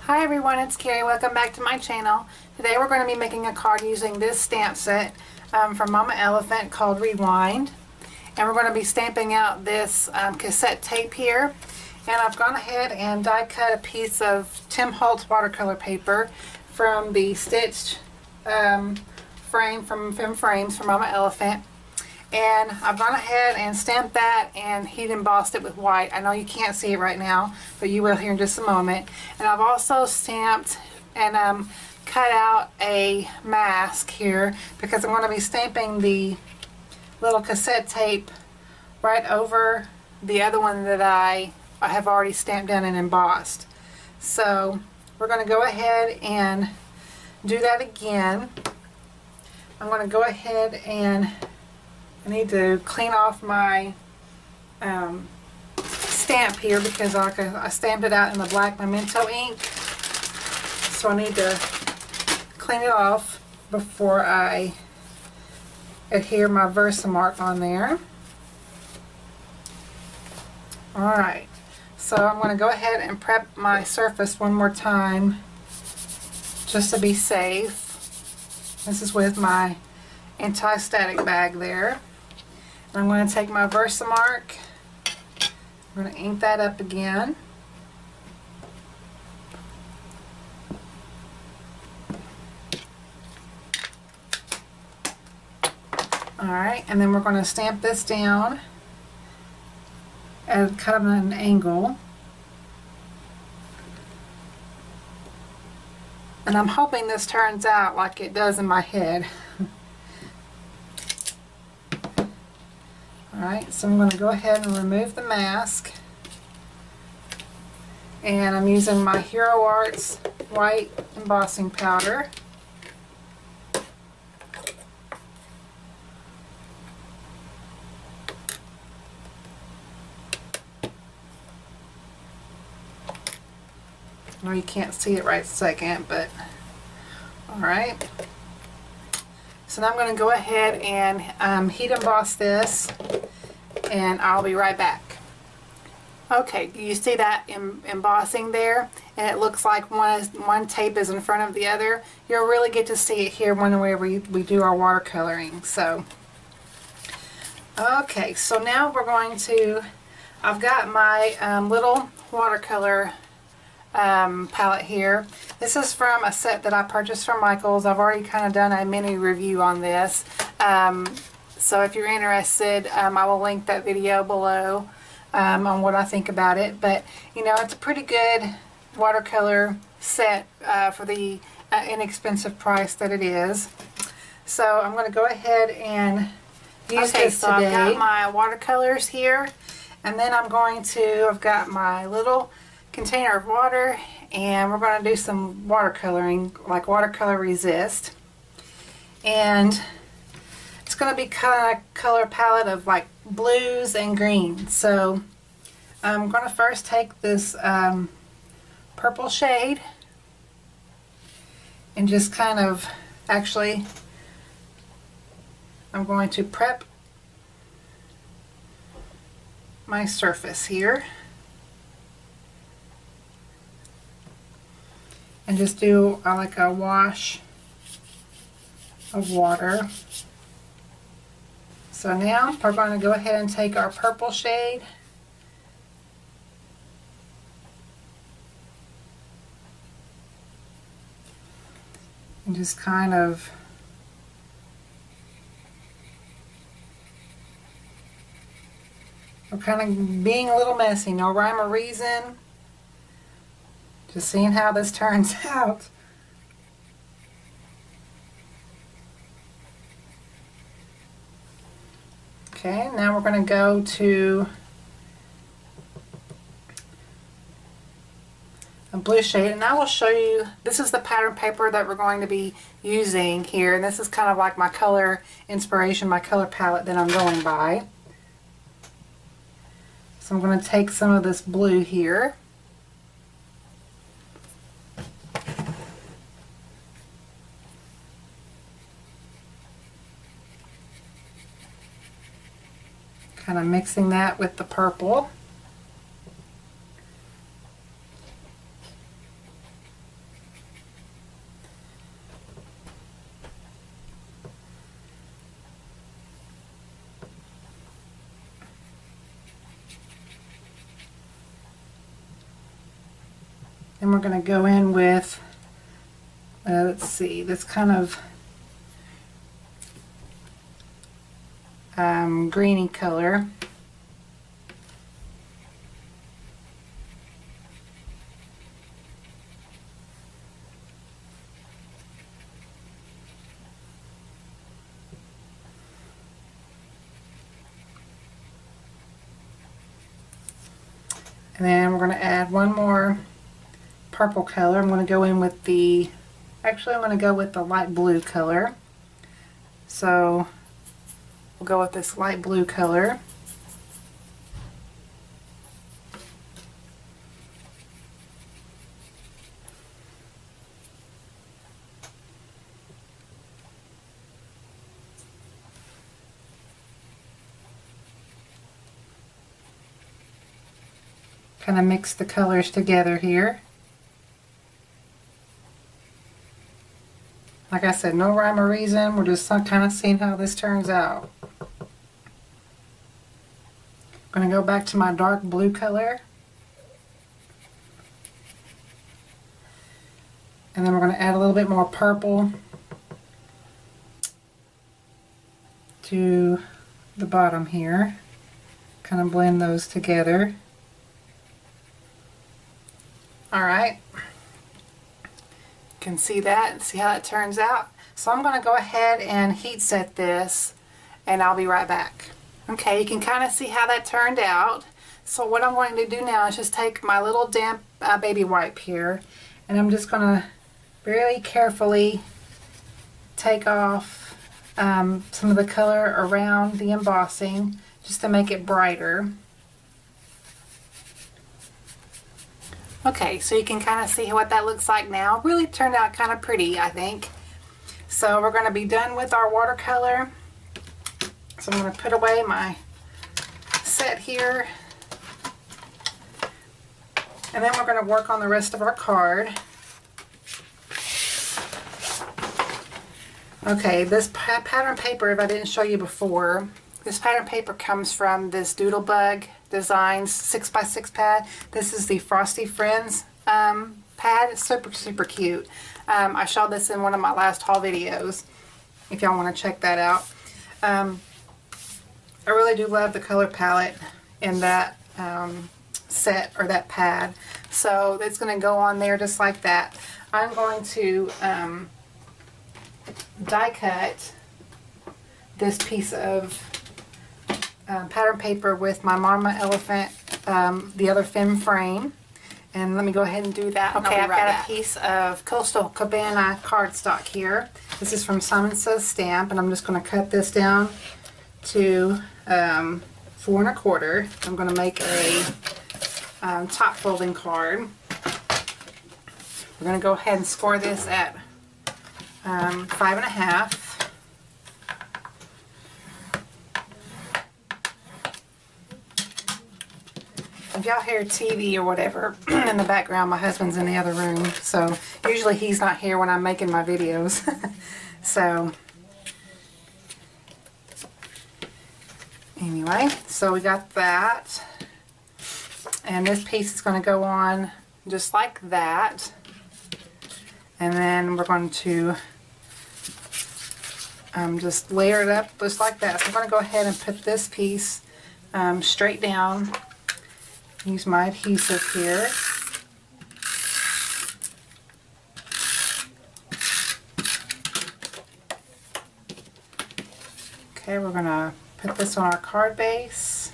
Hi everyone, it's Carrie. Welcome back to my channel. Today we're going to be making a card using this stamp set from Mama Elephant called Rewind. And we're going to be stamping out this cassette tape here. And I've gone ahead and die cut a piece of Tim Holtz watercolor paper from the stitched frame from Frames from Mama Elephant. And I've gone ahead and stamped that and heat embossed it with white. I know you can't see it right now, but you will here in just a moment. And I've also stamped and cut out a mask here because I'm going to be stamping the little cassette tape right over the other one that I have already stamped down and embossed. So we're going to go ahead and do that again. I'm going to go ahead and I need to clean off my stamp here because I stamped it out in the black Memento ink. So I need to clean it off before I adhere my Versamark on there. Alright, so I'm going to go ahead and prep my surface one more time just to be safe. This is with my anti-static bag there. I'm going to take my Versamark, I'm going to ink that up again. Alright, and then we're going to stamp this down at kind of an angle. And I'm hoping this turns out like it does in my head. Alright, so I'm going to go ahead and remove the mask. And I'm using my Hero Arts white embossing powder. I know you can't see it right this second, but alright. So now I'm going to go ahead and heat emboss this, and I'll be right back. Okay, you see that embossing there, and it looks like one tape is in front of the other. You'll really get to see it here whenever we do our watercoloring. So, okay, so now we're going to, I've got my little watercolor palette here. This is from a set that I purchased from Michael's. I've already kind of done a mini review on this. So if you're interested, I will link that video below on what I think about it. But you know, it's a pretty good watercolor set for the inexpensive price that it is. So I'm going to go ahead and use this today. I've got my watercolors here, and then I'm going to, I've got my little container of water, and we're going to do some watercoloring, like watercolor resist. And it's going to be kind of color palette of like blues and greens. So I'm going to first take this purple shade and just kind of, actually I'm going to prep my surface here and just do like a wash of water. So now we're going to go ahead and take our purple shade and just kind of we're kind of being a little messy, no rhyme or reason. Just seeing how this turns out. Okay, now we're going to go to a blue shade, and I will show you, this is the pattern paper that we're going to be using here, and this is kind of like my color inspiration, my color palette that I'm going by. So I'm going to take some of this blue here. Kind of mixing that with the purple. Then we're going to go in with, let's see, this kind of greeny color. And then we're going to add one more purple color. I'm going to go in with the, actually I'm going to go with the light blue color. So we'll go with this light blue color. Kind of mix the colors together here. Like I said, no rhyme or reason. We're just kind of seeing how this turns out. I'm going to go back to my dark blue color. And then we're going to add a little bit more purple to the bottom here. Kind of blend those together. Alright, you can see that and see how it turns out. So I'm going to go ahead and heat set this and I'll be right back. Okay, you can kind of see how that turned out. So what I'm going to do now is just take my little damp baby wipe here and I'm just going to really carefully take off some of the color around the embossing just to make it brighter. Okay, so you can kind of see what that looks like now. Really turned out kind of pretty, I think. So we're going to be done with our watercolor. So I'm going to put away my set here. And then we're going to work on the rest of our card. Okay, this pattern paper, if I didn't show you before, this pattern paper comes from this Doodlebug Designs 6x6 pad. This is the Frosty Friends pad. It's super, super cute. I showed this in one of my last haul videos, if y'all want to check that out. I really do love the color palette in that set, or that pad. So it's going to go on there just like that. I'm going to die cut this piece of pattern paper with my Mama Elephant, the other Femme frame. And let me go ahead and do that. Okay, I've got a piece of Coastal Cabana cardstock here. This is from Simon Says Stamp, and I'm just going to cut this down to 4 1/4. I'm going to make a top folding card. We're going to go ahead and score this at 5 1/2. If y'all hear TV or whatever in the background, my husband's in the other room, so usually he's not here when I'm making my videos. So anyway, so we got that, and this piece is going to go on just like that, and then we're going to just layer it up just like that. So I'm going to go ahead and put this piece straight down. Use my adhesive here. Okay, we're going to put this on our card base.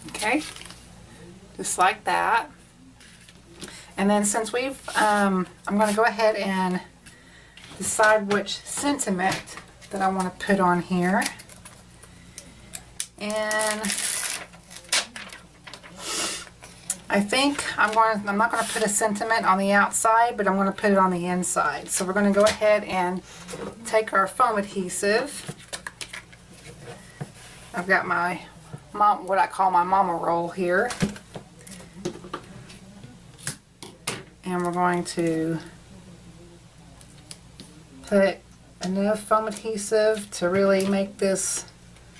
Okay, just like that. And then since we've, I'm going to go ahead and decide which sentiment that I want to put on here. And I think I'm not going to put a sentiment on the outside, but I'm going to put it on the inside. So we're going to go ahead and take our foam adhesive. I've got my what I call my mama roll here. And we're going to put enough foam adhesive to really make this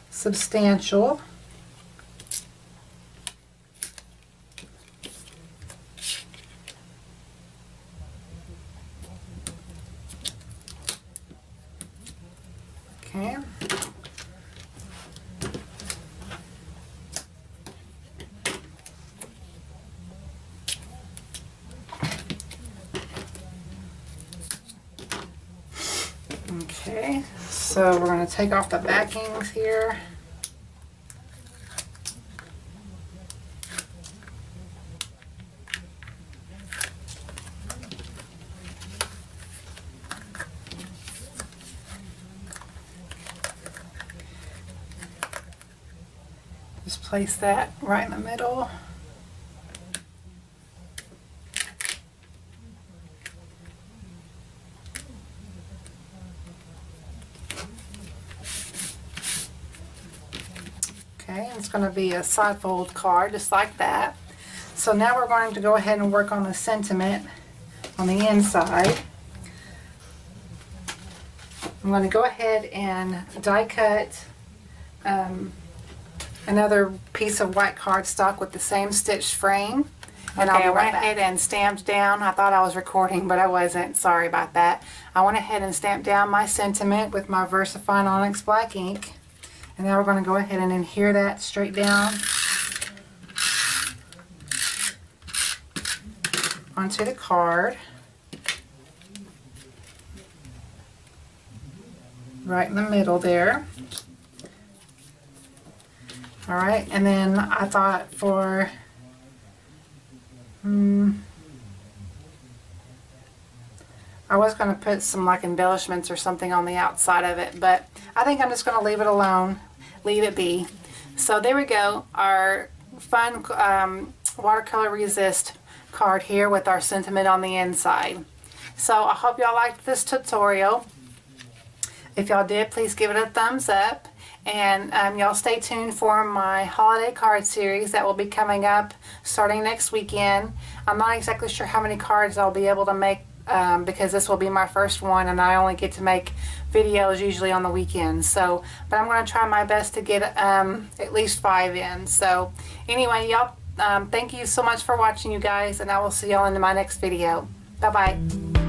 substantial. So we're going to take off the backings here. Just place that right in the middle. Okay, it's going to be a side fold card just like that. So now we're going to go ahead and work on the sentiment on the inside. I'm going to go ahead and die cut another piece of white cardstock with the same stitched frame. And I went ahead and stamped down. I thought I was recording, but I wasn't. Sorry about that. I went ahead and stamped down my sentiment with my VersaFine Onyx black ink. And now we're going to go ahead and adhere that straight down onto the card. Right in the middle there. Alright, and then I thought for I was going to put some like embellishments or something on the outside of it, but I think I'm just going to leave it alone, leave it be. So there we go, our fun watercolor resist card here with our sentiment on the inside. So I hope y'all liked this tutorial. If y'all did, please give it a thumbs up. And y'all stay tuned for my holiday card series that will be coming up starting next weekend. I'm not exactly sure how many cards I'll be able to make because this will be my first one and I only get to make videos usually on the weekends. So, but I'm going to try my best to get at least 5 in. So anyway, y'all, thank you so much for watching, you guys, and I will see y'all in my next video. Bye-bye.